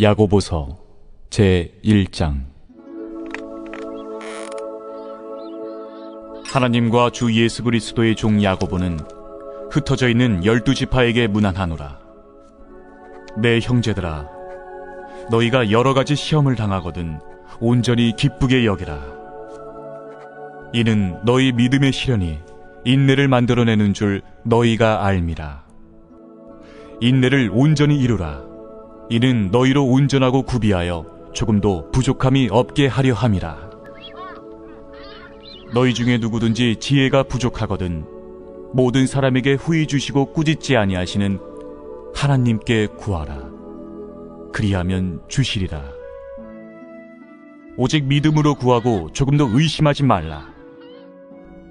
야고보서 제1장. 하나님과 주 예수 그리스도의 종 야고보는 흩어져 있는 12지파에게 문안하노라. 내 형제들아, 너희가 여러 가지 시험을 당하거든 온전히 기쁘게 여기라. 이는 너희 믿음의 시련이 인내를 만들어내는 줄 너희가 알미라. 인내를 온전히 이루라. 이는 너희로 온전하고 구비하여 조금도 부족함이 없게 하려 함이라. 너희 중에 누구든지 지혜가 부족하거든 모든 사람에게 후히 주시고 꾸짖지 아니하시는 하나님께 구하라. 그리하면 주시리라. 오직 믿음으로 구하고 조금도 의심하지 말라.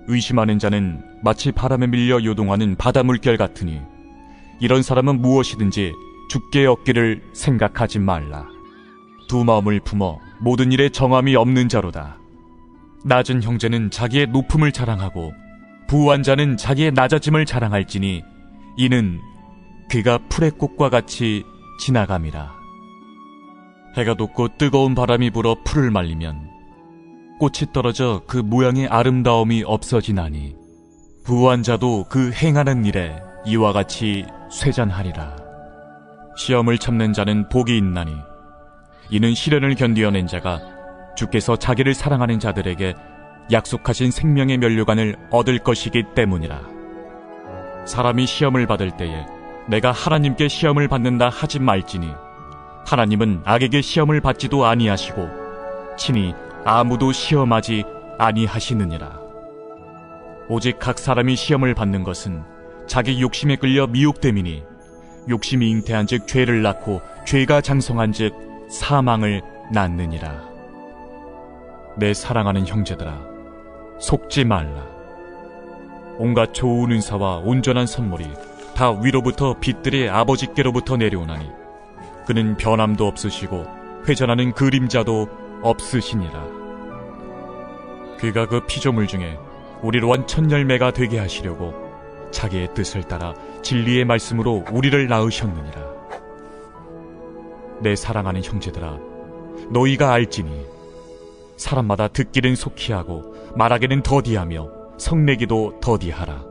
의심하는 자는 마치 바람에 밀려 요동하는 바다 물결 같으니 이런 사람은 무엇이든지 죽게 얻기를 생각하지 말라. 두 마음을 품어 모든 일에 정함이 없는 자로다. 낮은 형제는 자기의 높음을 자랑하고 부한 자는 자기의 낮아짐을 자랑할지니 이는 그가 풀의 꽃과 같이 지나감이라. 해가 돋고 뜨거운 바람이 불어 풀을 말리면 꽃이 떨어져 그 모양의 아름다움이 없어지나니 부한 자도 그 행하는 일에 이와 같이 쇠잔하리라. 시험을 참는 자는 복이 있나니 이는 시련을 견디어낸 자가 주께서 자기를 사랑하는 자들에게 약속하신 생명의 면류관을 얻을 것이기 때문이라. 사람이 시험을 받을 때에 내가 하나님께 시험을 받는다 하지 말지니 하나님은 악에게 시험을 받지도 아니하시고 친히 아무도 시험하지 아니하시느니라. 오직 각 사람이 시험을 받는 것은 자기 욕심에 끌려 미혹됨이니 욕심이 잉태한 즉 죄를 낳고 죄가 장성한 즉 사망을 낳느니라. 내 사랑하는 형제들아, 속지 말라. 온갖 좋은 은사와 온전한 선물이 다 위로부터 빛들의 아버지께로부터 내려오나니 그는 변함도 없으시고 회전하는 그림자도 없으시니라. 그가 그 피조물 중에 우리로 한 첫 열매가 되게 하시려고 자기의 뜻을 따라 진리의 말씀으로 우리를 낳으셨느니라. 내 사랑하는 형제들아, 너희가 알지니 사람마다 듣기는 속히 하고 말하기는 더디하며 성내기도 더디하라.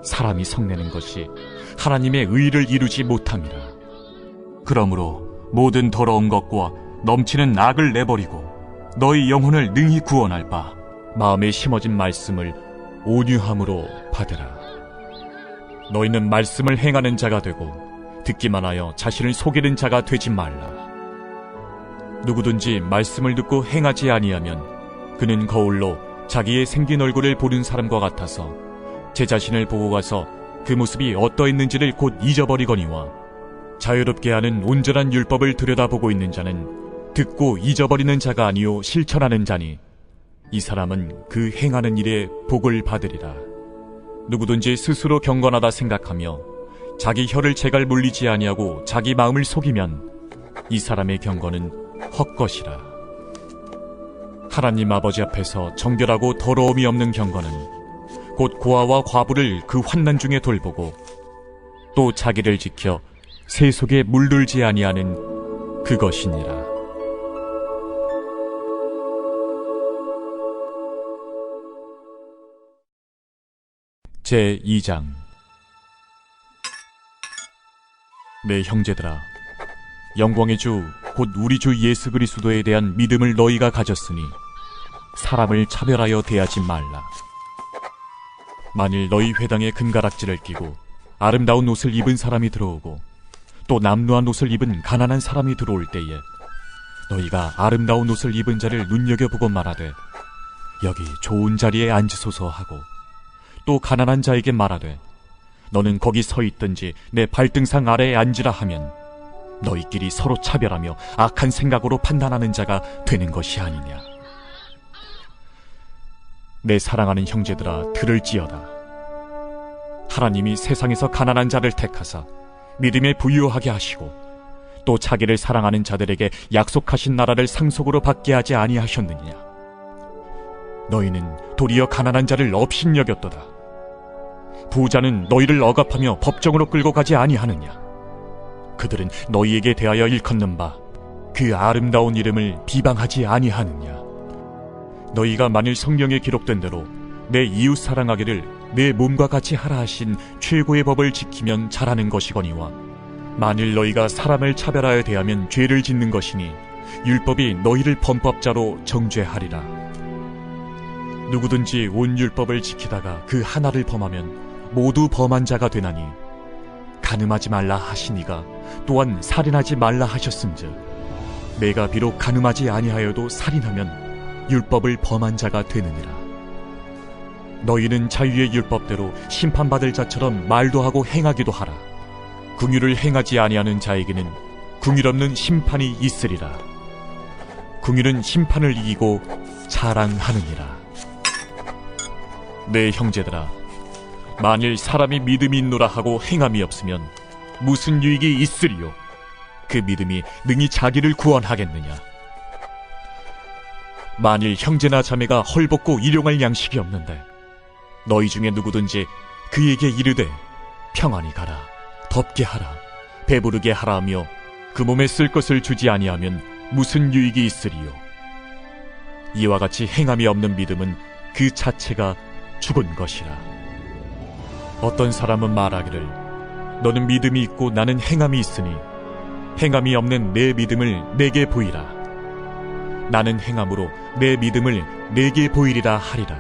사람이 성내는 것이 하나님의 의를 이루지 못함이라. 그러므로 모든 더러운 것과 넘치는 악을 내버리고 너희 영혼을 능히 구원할 바 마음에 심어진 말씀을 온유함으로 받으라. 너희는 말씀을 행하는 자가 되고 듣기만 하여 자신을 속이는 자가 되지 말라. 누구든지 말씀을 듣고 행하지 아니하면 그는 거울로 자기의 생긴 얼굴을 보는 사람과 같아서 제 자신을 보고 가서 그 모습이 어떠했는지를 곧 잊어버리거니와 자유롭게 하는 온전한 율법을 들여다보고 있는 자는 듣고 잊어버리는 자가 아니요 실천하는 자니 이 사람은 그 행하는 일에 복을 받으리라. 누구든지 스스로 경건하다 생각하며 자기 혀를 제갈 물리지 아니하고 자기 마음을 속이면 이 사람의 경건은 헛것이라. 하나님 아버지 앞에서 정결하고 더러움이 없는 경건은 곧 고아와 과부를 그 환난 중에 돌보고 또 자기를 지켜 새 속에 물들지 아니하는 그것이니라. 제2장. 내 형제들아, 영광의 주 곧 우리 주 예수 그리스도에 대한 믿음을 너희가 가졌으니 사람을 차별하여 대하지 말라. 만일 너희 회당에 금가락지를 끼고 아름다운 옷을 입은 사람이 들어오고 또 남루한 옷을 입은 가난한 사람이 들어올 때에 너희가 아름다운 옷을 입은 자를 눈여겨보고 말하되 여기 좋은 자리에 앉으소서 하고 또 가난한 자에게 말하되 너는 거기 서 있든지 내 발등상 아래에 앉으라 하면 너희끼리 서로 차별하며 악한 생각으로 판단하는 자가 되는 것이 아니냐. 내 사랑하는 형제들아, 들을지어다. 하나님이 세상에서 가난한 자를 택하사 믿음에 부유하게 하시고 또 자기를 사랑하는 자들에게 약속하신 나라를 상속으로 받게 하지 아니하셨느냐. 너희는 도리어 가난한 자를 업신여겼도다. 부자는 너희를 억압하며 법정으로 끌고 가지 아니하느냐. 그들은 너희에게 대하여 일컫는 바 그 아름다운 이름을 비방하지 아니하느냐. 너희가 만일 성경에 기록된 대로 내 이웃 사랑하기를 내 몸과 같이 하라 하신 최고의 법을 지키면 잘하는 것이거니와, 만일 너희가 사람을 차별하여 대하면 죄를 짓는 것이니 율법이 너희를 범법자로 정죄하리라. 누구든지 온 율법을 지키다가 그 하나를 범하면 모두 범한 자가 되나니, 간음하지 말라 하시니가 또한 살인하지 말라 하셨음즉 내가 비록 간음하지 아니하여도 살인하면 율법을 범한 자가 되느니라. 너희는 자유의 율법대로 심판받을 자처럼 말도 하고 행하기도 하라. 긍휼을 행하지 아니하는 자에게는 긍휼 없는 심판이 있으리라. 긍휼은 심판을 이기고 자랑하느니라. 내 형제들아, 만일 사람이 믿음이 있노라 하고 행함이 없으면 무슨 유익이 있으리요? 그 믿음이 능히 자기를 구원하겠느냐? 만일 형제나 자매가 헐벗고 일용할 양식이 없는데 너희 중에 누구든지 그에게 이르되 평안히 가라, 덥게 하라, 배부르게 하라 하며 그 몸에 쓸 것을 주지 아니하면 무슨 유익이 있으리요? 이와 같이 행함이 없는 믿음은 그 자체가 죽은 것이라. 어떤 사람은 말하기를 너는 믿음이 있고 나는 행함이 있으니 행함이 없는 내 믿음을 내게 보이라. 나는 행함으로 내 믿음을 내게 보이리라 하리라.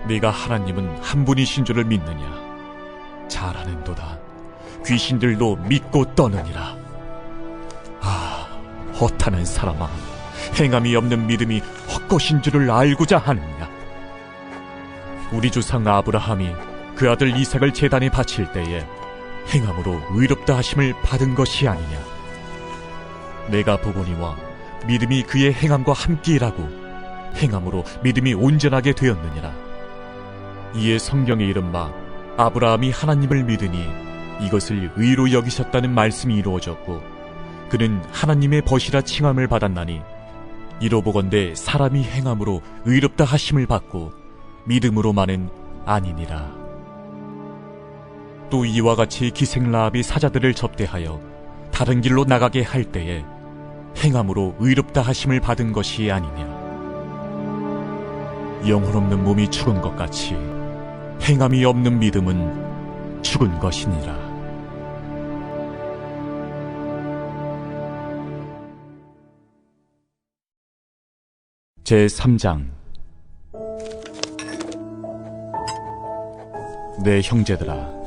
네가 하나님은 한 분이신 줄을 믿느냐? 잘하는도다. 귀신들도 믿고 떠느니라. 아, 허탄한 사람아, 행함이 없는 믿음이 헛것인 줄을 알고자 하느냐? 우리 조상 아브라함이 그 아들 이삭을 제단에 바칠 때에 행함으로 의롭다 하심을 받은 것이 아니냐? 내가 보거니와 믿음이 그의 행함과 함께 일하고 행함으로 믿음이 온전하게 되었느니라. 이에 성경에 이른바 아브라함이 하나님을 믿으니 이것을 의로 여기셨다는 말씀이 이루어졌고, 그는 하나님의 벗이라 칭함을 받았나니, 이로 보건대 사람이 행함으로 의롭다 하심을 받고 믿음으로만은 아니니라. 또 이와 같이 기생라합이 사자들을 접대하여 다른 길로 나가게 할 때에 행함으로 의롭다 하심을 받은 것이 아니냐. 영혼 없는 몸이 죽은 것 같이 행함이 없는 믿음은 죽은 것이니라. 제3장. 내 형제들아,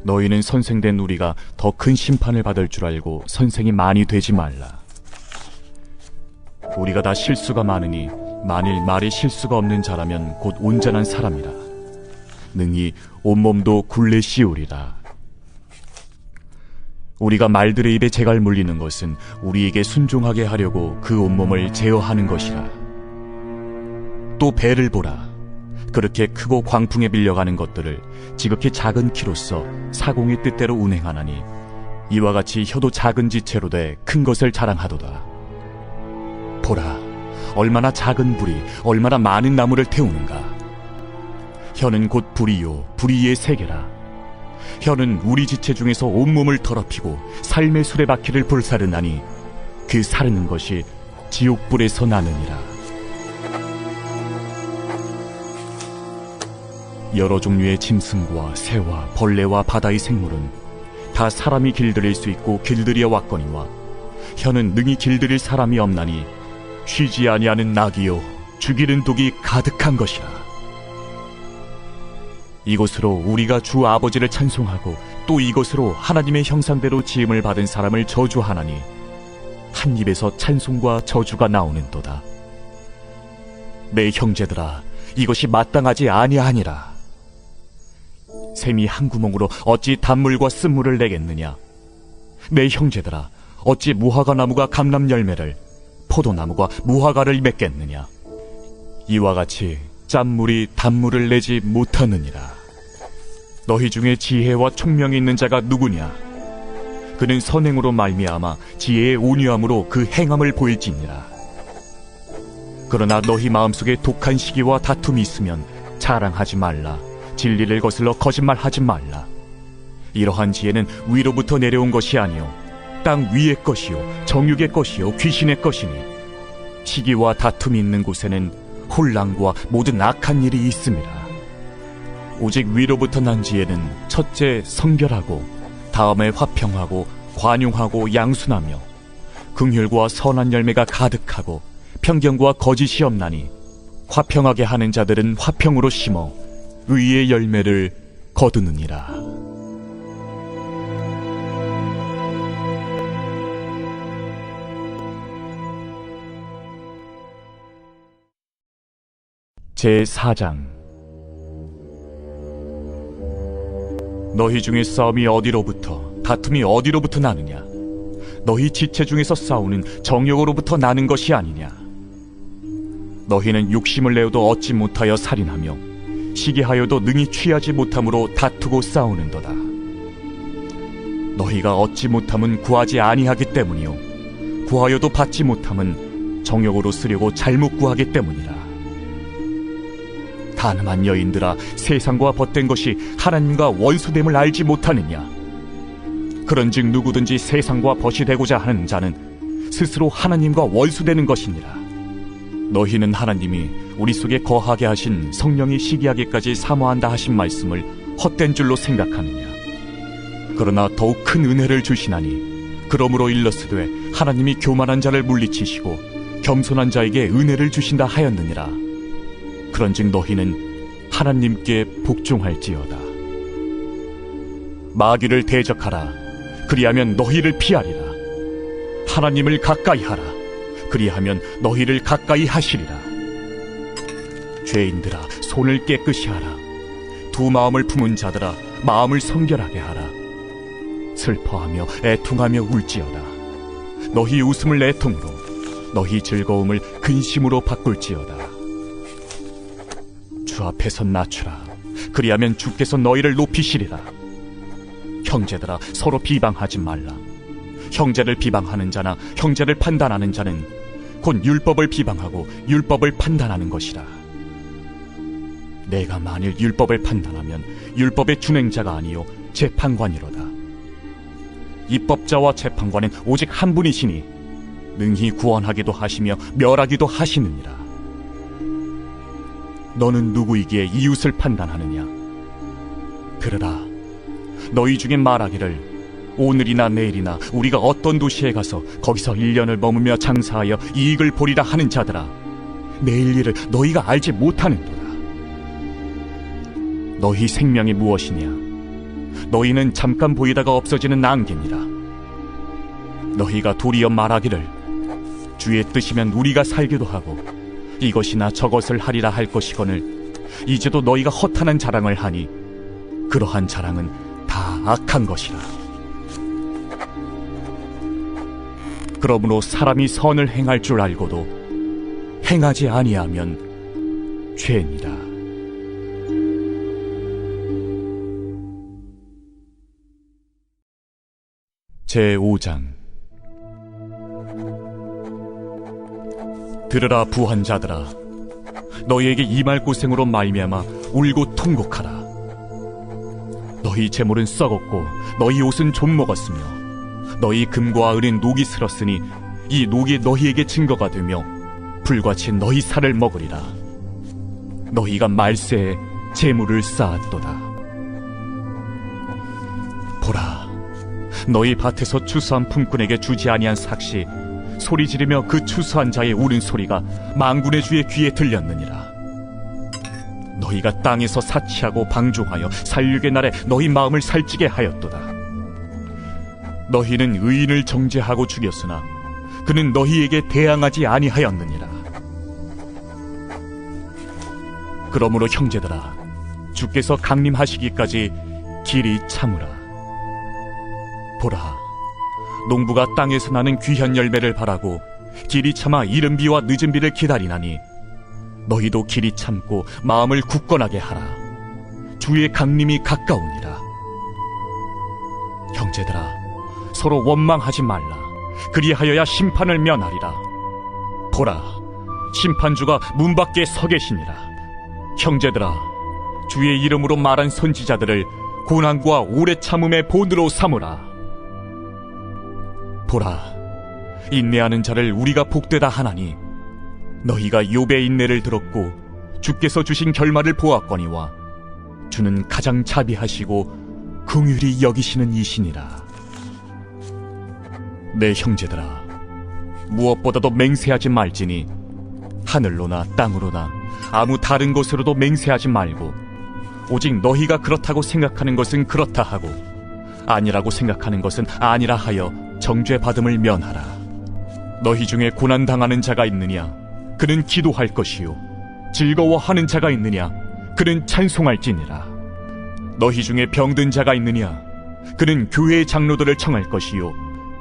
너희는 선생된 우리가 더 큰 심판을 받을 줄 알고 선생이 많이 되지 말라. 우리가 다 실수가 많으니 만일 말에 실수가 없는 자라면 곧 온전한 사람이라. 능히 온몸도 굴레 씌우리라. 우리가 말들의 입에 재갈 물리는 것은 우리에게 순종하게 하려고 그 온몸을 제어하는 것이라. 또 배를 보라. 그렇게 크고 광풍에 밀려가는 것들을 지극히 작은 키로서 사공의 뜻대로 운행하나니, 이와 같이 혀도 작은 지체로 돼 큰 것을 자랑하도다. 보라, 얼마나 작은 불이 얼마나 많은 나무를 태우는가. 혀는 곧 불이요 불이의 세계라. 혀는 우리 지체 중에서 온몸을 더럽히고 삶의 수레바퀴를 불사르나니 그 사르는 것이 지옥불에서 나느니라. 여러 종류의 짐승과 새와 벌레와 바다의 생물은 다 사람이 길들일 수 있고 길들여 왔거니와, 혀는 능히 길들일 사람이 없나니 쉬지 아니하는 낙이요 죽이는 독이 가득한 것이라. 이것으로 우리가 주 아버지를 찬송하고 또 이것으로 하나님의 형상대로 지음을 받은 사람을 저주하나니 한 입에서 찬송과 저주가 나오는도다. 내 형제들아, 이것이 마땅하지 아니하니라. 샘이 한 구멍으로 어찌 단물과 쓴물을 내겠느냐? 내 형제들아, 어찌 무화과 나무가 감람 열매를, 포도나무가 무화과를 맺겠느냐? 이와 같이 짠물이 단물을 내지 못하느니라. 너희 중에 지혜와 총명이 있는 자가 누구냐? 그는 선행으로 말미암아 지혜의 온유함으로 그 행함을 보일지니라. 그러나 너희 마음속에 독한 시기와 다툼이 있으면 자랑하지 말라. 진리를 거슬러 거짓말하지 말라. 이러한 지혜는 위로부터 내려온 것이 아니요 땅 위의 것이요 정욕의 것이요 귀신의 것이니 시기와 다툼이 있는 곳에는 혼란과 모든 악한 일이 있습니다. 오직 위로부터 난 지혜는 첫째 성결하고 다음에 화평하고 관용하고 양순하며 긍휼과 선한 열매가 가득하고 편견과 거짓이 없나니 화평하게 하는 자들은 화평으로 심어 의의 열매를 거두느니라. 제4장. 너희 중에 싸움이 어디로부터 다툼이 어디로부터 나느냐? 너희 지체 중에서 싸우는 정욕으로부터 나는 것이 아니냐? 너희는 욕심을 내어도 얻지 못하여 살인하며 시기하여도 능히 취하지 못함으로 다투고 싸우는도다. 너희가 얻지 못함은 구하지 아니하기 때문이요 구하여도 받지 못함은 정욕으로 쓰려고 잘못 구하기 때문이라. 가늠한 여인들아, 세상과 벗된 것이 하나님과 원수됨을 알지 못하느냐? 그런즉 누구든지 세상과 벗이 되고자 하는 자는 스스로 하나님과 원수되는 것이니라. 너희는 하나님이 우리 속에 거하게 하신 성령이 시기하기까지 사모한다 하신 말씀을 헛된 줄로 생각하느냐? 그러나 더욱 큰 은혜를 주시나니 그러므로 일렀으되 하나님이 교만한 자를 물리치시고 겸손한 자에게 은혜를 주신다 하였느니라. 그런즉 너희는 하나님께 복종할지어다. 마귀를 대적하라. 그리하면 너희를 피하리라. 하나님을 가까이 하라. 그리하면 너희를 가까이 하시리라. 죄인들아, 손을 깨끗이 하라. 두 마음을 품은 자들아, 마음을 성결하게 하라. 슬퍼하며 애통하며 울지어다. 너희 웃음을 애통으로, 너희 즐거움을 근심으로 바꿀지어다. 주 앞에서 낮추라. 그리하면 주께서 너희를 높이시리라. 형제들아, 서로 비방하지 말라. 형제를 비방하는 자나 형제를 판단하는 자는 곧 율법을 비방하고 율법을 판단하는 것이라. 내가 만일 율법을 판단하면 율법의 준행자가 아니요 재판관이로다. 입법자와 재판관은 오직 한 분이시니 능히 구원하기도 하시며 멸하기도 하시느니라. 너는 누구이기에 이웃을 판단하느냐? 들으라. 너희 중에 말하기를 오늘이나 내일이나 우리가 어떤 도시에 가서 거기서 1년을 머무며 장사하여 이익을 보리라 하는 자들아, 내일 일을 너희가 알지 못하는도다. 너희 생명이 무엇이냐? 너희는 잠깐 보이다가 없어지는 안개니라. 너희가 도리어 말하기를 주의 뜻이면 우리가 살기도 하고 이것이나 저것을 하리라 할 것이거늘 이제도 너희가 허탄한 자랑을 하니 그러한 자랑은 다 악한 것이라. 그러므로 사람이 선을 행할 줄 알고도 행하지 아니하면 죄니라. 제5장. 들으라 부한 자들아, 너희에게 이 말 고생으로 말미암아 울고 통곡하라. 너희 재물은 썩었고 너희 옷은 좀 먹었으며 너희 금과 은은 녹이 슬었으니 이 녹이 너희에게 증거가 되며 불같이 너희 살을 먹으리라. 너희가 말세에 재물을 쌓았도다. 보라, 너희 밭에서 추수한 품꾼에게 주지 아니한 삭시 소리 지르며 그 추수한 자의 우는 소리가 만군의 주의 귀에 들렸느니라. 너희가 땅에서 사치하고 방종하여 살육의 날에 너희 마음을 살찌게 하였도다. 너희는 의인을 정죄하고 죽였으나 그는 너희에게 대항하지 아니하였느니라. 그러므로 형제들아, 주께서 강림하시기까지 길이 참으라. 보라, 농부가 땅에서 나는 귀한 열매를 바라고 길이 참아 이른 비와 늦은 비를 기다리나니 너희도 길이 참고 마음을 굳건하게 하라. 주의 강림이 가까우니라. 형제들아, 서로 원망하지 말라. 그리하여야 심판을 면하리라. 보라, 심판주가 문 밖에 서 계시니라. 형제들아, 주의 이름으로 말한 선지자들을 고난과 오래 참음의 본으로 삼으라. 보라, 인내하는 자를 우리가 복되다 하나니 너희가 욥의 인내를 들었고 주께서 주신 결말을 보았거니와 주는 가장 자비하시고 긍휼히 여기시는 이시니라. 내 형제들아, 무엇보다도 맹세하지 말지니 하늘로나 땅으로나 아무 다른 곳으로도 맹세하지 말고 오직 너희가 그렇다고 생각하는 것은 그렇다 하고 아니라고 생각하는 것은 아니라 하여 정죄받음을 면하라. 너희 중에 고난당하는 자가 있느냐? 그는 기도할 것이요 즐거워하는 자가 있느냐? 그는 찬송할지니라. 너희 중에 병든 자가 있느냐? 그는 교회의 장로들을 청할 것이요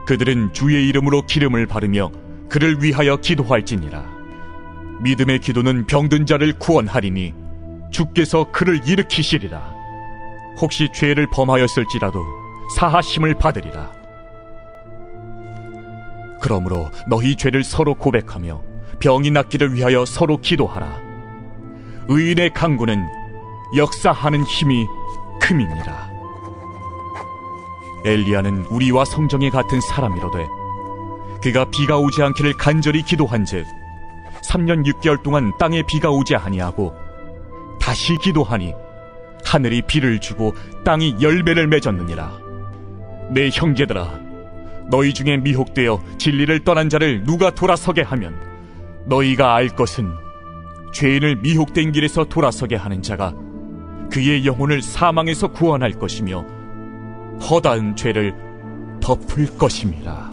그들은 주의 이름으로 기름을 바르며 그를 위하여 기도할지니라. 믿음의 기도는 병든 자를 구원하리니 주께서 그를 일으키시리라. 혹시 죄를 범하였을지라도 사하심을 받으리라. 그러므로 너희 죄를 서로 고백하며 병이 낫기를 위하여 서로 기도하라. 의인의 강구는 역사하는 힘이 큼이니라. 엘리야는 우리와 성정에 같은 사람이로되 그가 비가 오지 않기를 간절히 기도한즉 3년 6개월 동안 땅에 비가 오지 아니하고 다시 기도하니 하늘이 비를 주고 땅이 열매를 맺었느니라. 내 형제들아, 너희 중에 미혹되어 진리를 떠난 자를 누가 돌아서게 하면 너희가 알 것은 죄인을 미혹된 길에서 돌아서게 하는 자가 그의 영혼을 사망에서 구원할 것이며 허다한 죄를 덮을 것임이라.